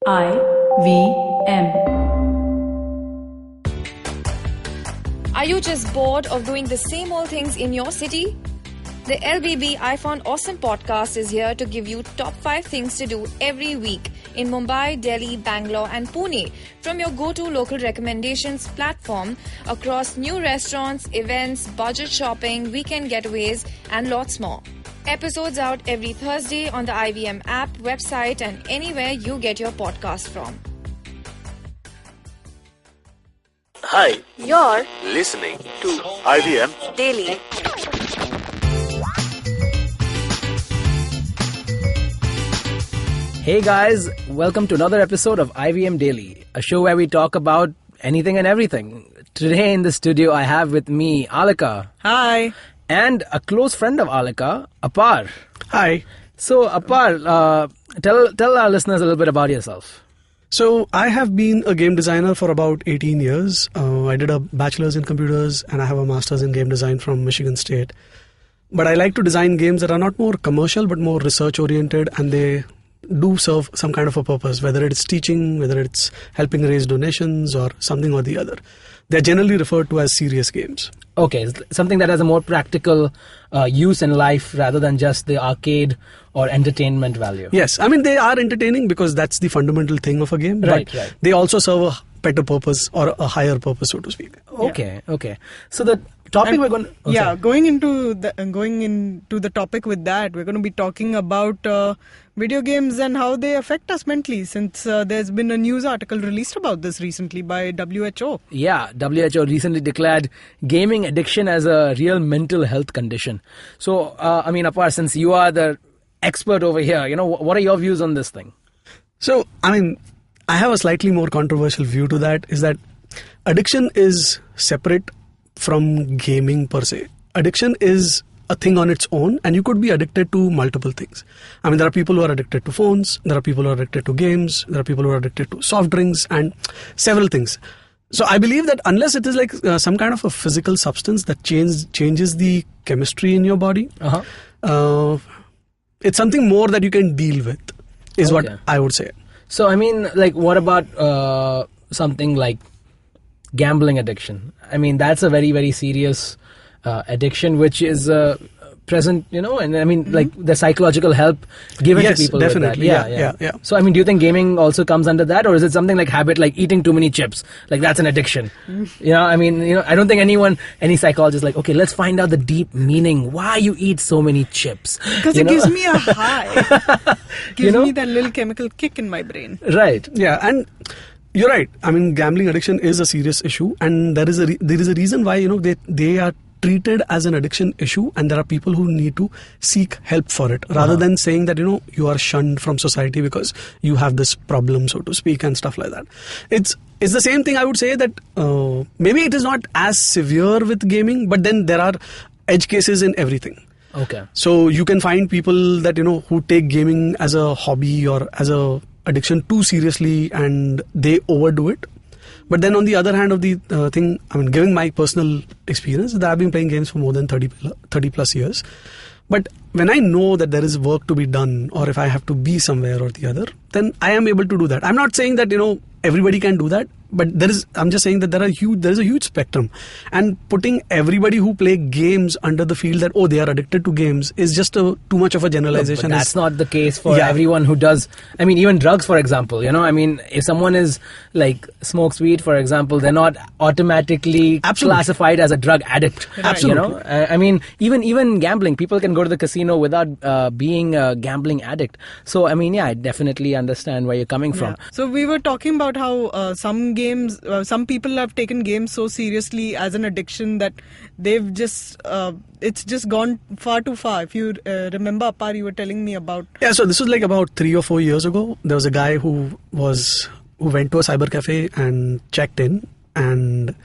IVM. Are you just bored of doing the same old things in your city? The LBB I Found Awesome podcast is here to give you top 5 things to do every week in Mumbai, Delhi, Bangalore and Pune from your go-to local recommendations platform across new restaurants, events, budget shopping, weekend getaways and lots more. Episodes out every Thursday on the IVM app, website and anywhere you get your podcast from. Hi, You're listening to IVM Daily. Hey guys, welcome to another episode of IVM Daily, a show where we talk about anything and everything. Today in the studio I have with me Alika. Hi. And a close friend of Alika, Apar. Hi. So Apar, tell our listeners a little bit about yourself. So I have been a game designer for about 18 years. I did a bachelor's in computers and I have a master's in game design from Michigan State. But I like to design games that are not more commercial but more research oriented, and they do serve some kind of a purpose, whether it's teaching, whether it's helping raise donations or something or the other. They're generally referred to as serious games. Okay, something that has a more practical use in life rather than just the arcade or entertainment value. Yes, I mean they are entertaining because that's the fundamental thing of a game. Right, but right. They also serve a better purpose or a higher purpose, so to speak. Okay. So the topic we're going to... Going into the topic with that, we're going to be talking about video games and how they affect us mentally, since there's been a news article released about this recently by WHO. Yeah, WHO recently declared gaming addiction as a real mental health condition. So, Apar, since you are the expert over here, what are your views on this thing? So, I have a slightly more controversial view to that, is that addiction is separate from gaming per se. Addiction is a thing on its own, and you could be addicted to multiple things. There are people who are addicted to phones, there are people who are addicted to games, there are people who are addicted to soft drinks and several things. So I believe that unless it is like some kind of a physical substance that changes the chemistry in your body, it's something more that you can deal with, is what I would say. So, what about something like gambling addiction? That's a very, very serious addiction, which is present, like the psychological help given to people. Yes, definitely. With that. Yeah. So, do you think gaming also comes under that, or is it something like habit, like eating too many chips? Like that's an addiction. I don't think any psychologist is like, okay, let's find out the deep meaning why you eat so many chips. Because it gives me a high. Gives me that little chemical kick in my brain. Right. Yeah, and you're right. Gambling addiction is a serious issue, and there is a reason why they are treated as an addiction issue, and there are people who need to seek help for it, rather than saying that you are shunned from society because you have this problem, so to speak, and stuff like that. It's the same thing. I would say that maybe it is not as severe with gaming, but then there are edge cases in everything. Okay. So you can find people that who take gaming as a hobby or as a addiction too seriously, and they overdo it. But then on the other hand of the thing, giving my personal experience, that I've been playing games for more than 30 plus years. But when I know that there is work to be done, or if I have to be somewhere or the other, then I am able to do that. I'm not saying that everybody can do that, but I'm just saying that there is a huge spectrum, and putting everybody who play games under the field that they are addicted to games is just too much of a generalization. No, but that's not the case for everyone who does. Even drugs, for example. If someone is like smokes weed, for example, they're not automatically classified as a drug addict. Absolutely. Even gambling, people can go to the casino without being a gambling addict. So I definitely understand where you're coming from. So we were talking about how some people have taken games so seriously as an addiction that they've just it's just gone far too far. If you remember, Apar, you were telling me about. Yeah, so this was like about 3 or 4 years ago. There was a guy who went to a cyber cafe and checked in, and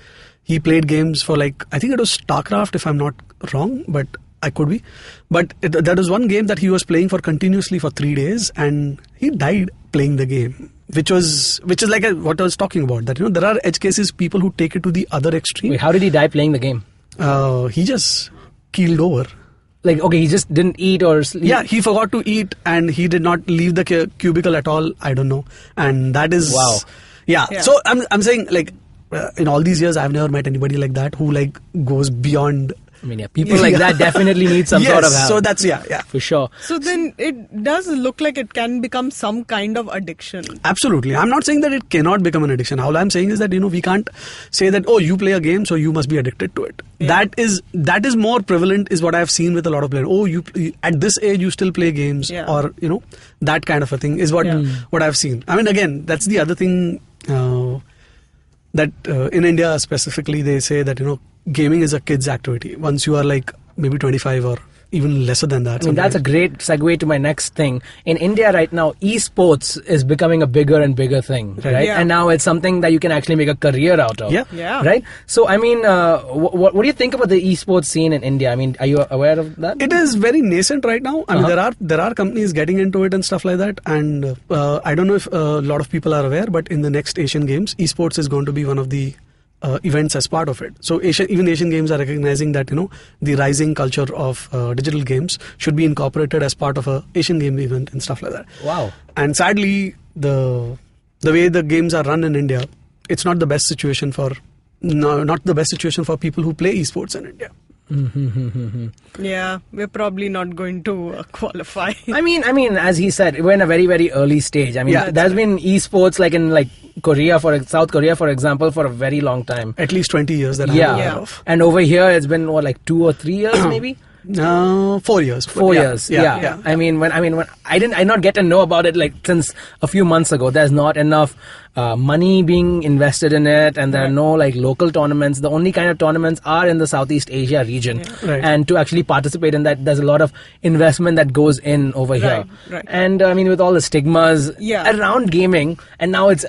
he played games for I think it was StarCraft, if I'm not wrong, but I could be. But there was one game that he was playing continuously for 3 days, and he died playing the game. Which is like what I was talking about, that there are edge cases, people who take it to the other extreme. Wait, how did he die playing the game? He just keeled over. Like, okay, he just didn't eat or sleep. Yeah, he forgot to eat and he did not leave the cubicle at all. I don't know. And that is... Wow. Yeah. Yeah. So I'm saying, like, in all these years, I've never met anybody like that who, like, goes beyond... I mean, yeah, people like that definitely need some yes, sort of help. so that's, yeah. For sure. So then it does look like it can become some kind of addiction. Absolutely. I'm not saying that it cannot become an addiction. All I'm saying is that, we can't say that, oh, you play a game, so you must be addicted to it. Yeah. That is more prevalent, is what I've seen with a lot of players. Oh, you at this age, you still play games, Yeah. or, that kind of a thing is what I've seen. I mean, again, that's the other thing that in India specifically, they say that, gaming is a kid's activity. Once you are like maybe 25 or even lesser than that. I mean, that's a great segue to my next thing. In India right now, esports is becoming a bigger and bigger thing, right? Yeah. And now it's something that you can actually make a career out of. Yeah. Right? So, I mean, what do you think about the esports scene in India? I mean, are you aware of that? It is very nascent right now. I mean, there are companies getting into it and stuff like that. And I don't know if a lot of people are aware, but in the next Asian Games, esports is going to be one of the events as part of it. So even Asian Games are recognizing that the rising culture of digital games should be incorporated as part of a Asian Game event and stuff like that. Wow. And sadly, the way the games are run in India, it's not the best situation for people who play esports in India. Yeah, we're probably not going to qualify. I mean, as he said, we're in a very, very early stage. I mean, Yeah, there's been esports like in South Korea, for example, for a very long time. At least 20 years that I'm aware of. And over here, it's been like 2 or 3 years, maybe. 4 years. 4 years. Yeah. I mean, when I did not get to know about it like since a few months ago. There's not enough money being invested in it, and there are no like local tournaments. The only kind of tournaments are in the Southeast Asia region, Right. and to actually participate in that, there's a lot of investment that goes in over here. Right. And I mean, with all the stigmas around gaming, and now it's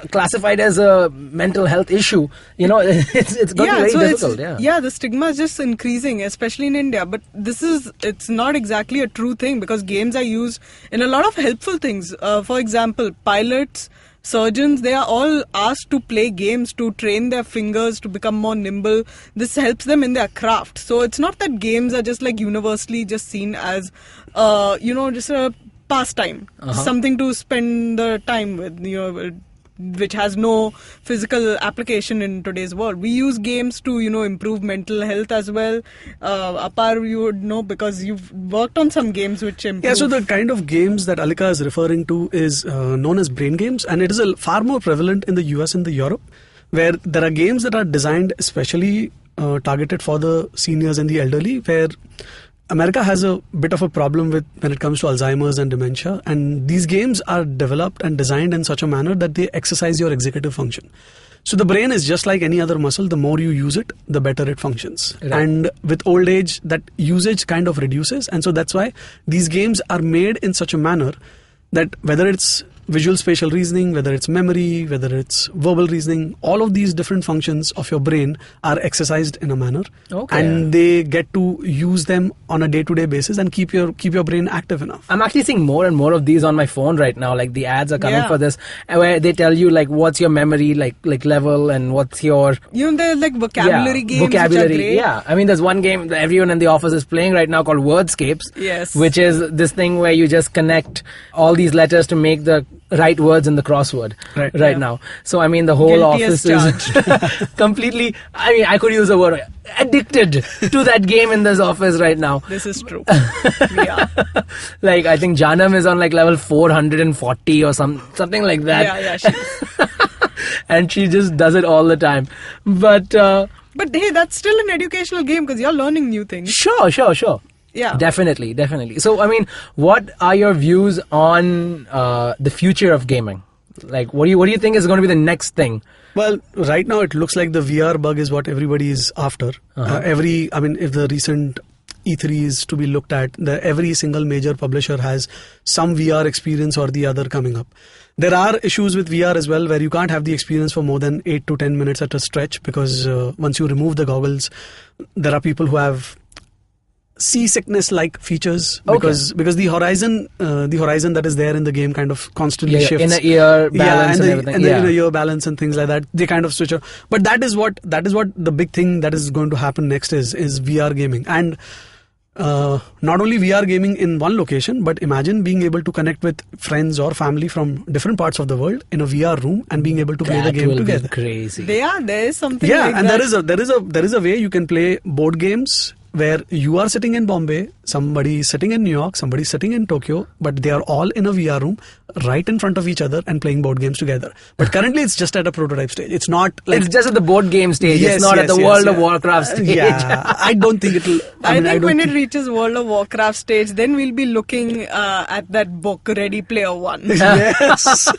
classified as a mental health issue. It's going to be very difficult. The stigma is just increasing, especially in India. But it's not exactly a true thing, because games are used in a lot of helpful things. For example, pilots, surgeons, they are all asked to play games to train their fingers to become more nimble. This helps them in their craft. So it's not that games are just like universally just seen as, just a pastime, something to spend the time with, which has no physical application in today's world. We use games to, improve mental health as well. Apar, you would know because you've worked on some games which improve. Yeah, so the kind of games that Alika is referring to is known as brain games, and it is far more prevalent in the US and the Europe, where there are games that are designed especially targeted for the seniors and the elderly, where America has a bit of a problem when it comes to Alzheimer's and dementia, and these games are developed and designed in such a manner that they exercise your executive function. So the brain is just like any other muscle. The more you use it, the better it functions. Right. And with old age, that usage kind of reduces, and so that's why these games are made in such a manner that whether it's visual spatial reasoning, whether it's memory, whether it's verbal reasoning, all of these different functions of your brain are exercised in a manner, and they get to use them on a day-to-day basis and keep your brain active enough. I'm actually seeing more and more of these on my phone right now. Like the ads are coming for this, where they tell you like what's your memory like level and what's your there's like vocabulary games. Vocabulary, which are great. yeah. I mean, there's one game that everyone in the office is playing right now called Wordscapes. Yes. Which is this thing where you just connect all these letters to make the right words in the crossword right now. So I mean, the whole Guilty office as is completely. I mean, I could use the word addicted to that game in this office right now. This is true. Yeah. Like I think Janam is on like level 440 or something like that. Yeah, she is. And she just does it all the time. But hey, that's still an educational game because you're learning new things. Sure. Yeah. Definitely. So, I mean, what are your views on the future of gaming? Like, what do you think is going to be the next thing? Well, right now it looks like the VR bug is what everybody is after. If the recent E3 is to be looked at, every single major publisher has some VR experience or the other coming up. There are issues with VR as well, where you can't have the experience for more than 8 to 10 minutes at a stretch, because once you remove the goggles, there are people who have seasickness like features, because the horizon that is there in the game kind of constantly shifts. Inner ear balance and everything. And the inner ear balance and things like that, they kind of switch off. But that is what the big thing that is going to happen next is VR gaming. And not only VR gaming in one location, but imagine being able to connect with friends or family from different parts of the world in a VR room and being able to play the game will together. Be crazy. There is something. Yeah, like and that. there is a way you can play board games where you are sitting in Bombay, somebody is sitting in New York, somebody is sitting in Tokyo, but they are all in a VR room right in front of each other and playing board games together. But currently it's just at a prototype stage. It's not like... It's just at the board game stage. Yes, it's not yes, at the yes, World yeah. of Warcraft stage. Yeah, I don't think it'll... I think when it reaches World of Warcraft stage, then we'll be looking at that book, Ready Player One. Yes.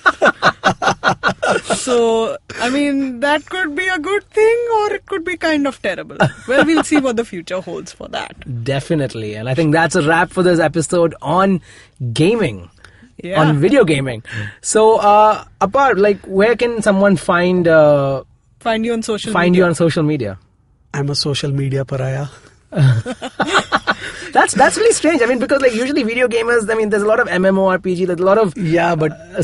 So, I mean, that could be a good thing or it could be kind of terrible. Well, we'll see what the future holds for that. Definitely. And I think that's a wrap for this episode on gaming. Yeah. On video gaming. So, Apar, like, where can someone find you on social media? I'm a social media pariah. That's really strange. I mean, because like usually video gamers, I mean, there's a lot of MMORPG, there's a lot of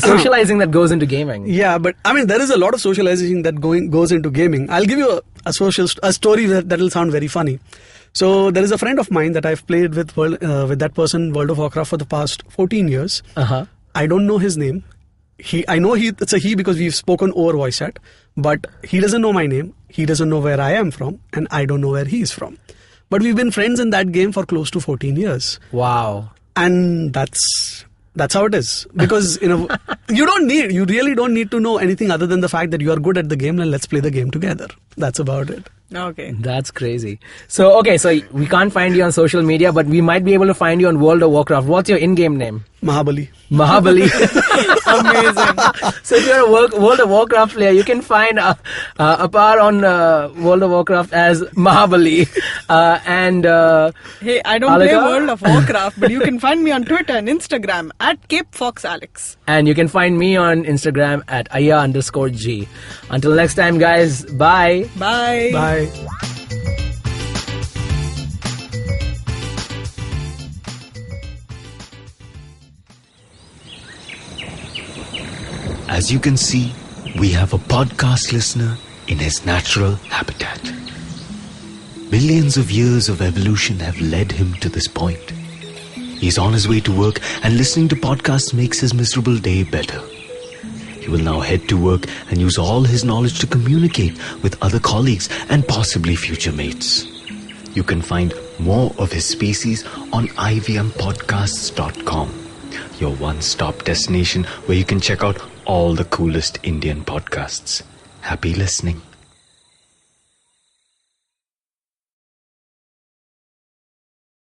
socializing that goes into gaming. Yeah, but I mean, there is a lot of socializing that goes into gaming. I'll give you a story that will sound very funny. So there is a friend of mine that I've played with that person World of Warcraft for the past 14 years. I don't know his name. I know it's a he because we've spoken over voice chat, but he doesn't know my name. He doesn't know where I am from, and I don't know where he is from. But we've been friends in that game for close to 14 years. Wow. And that's how it is. Because you really don't need to know anything other than the fact that you are good at the game and let's play the game together. That's about it. Okay. That's crazy. So we can't find you on social media, but we might be able to find you on World of Warcraft. What's your in-game name? Mahabali. Amazing. So if you're a World of Warcraft player, you can find Apar on World of Warcraft as Mahabali. Hey, I don't Alika? play World of Warcraft, but you can find me on Twitter and Instagram at CapeFoxAlex. And you can find me on Instagram at aya_G. Until next time, guys, bye. Bye. Bye. As you can see, we have a podcast listener in his natural habitat. Millions of years of evolution have led him to this point. He's on his way to work and listening to podcasts makes his miserable day better. He will now head to work and use all his knowledge to communicate with other colleagues and possibly future mates. You can find more of his species on ivmpodcasts.com, your one-stop destination where you can check out all the coolest Indian podcasts. Happy listening.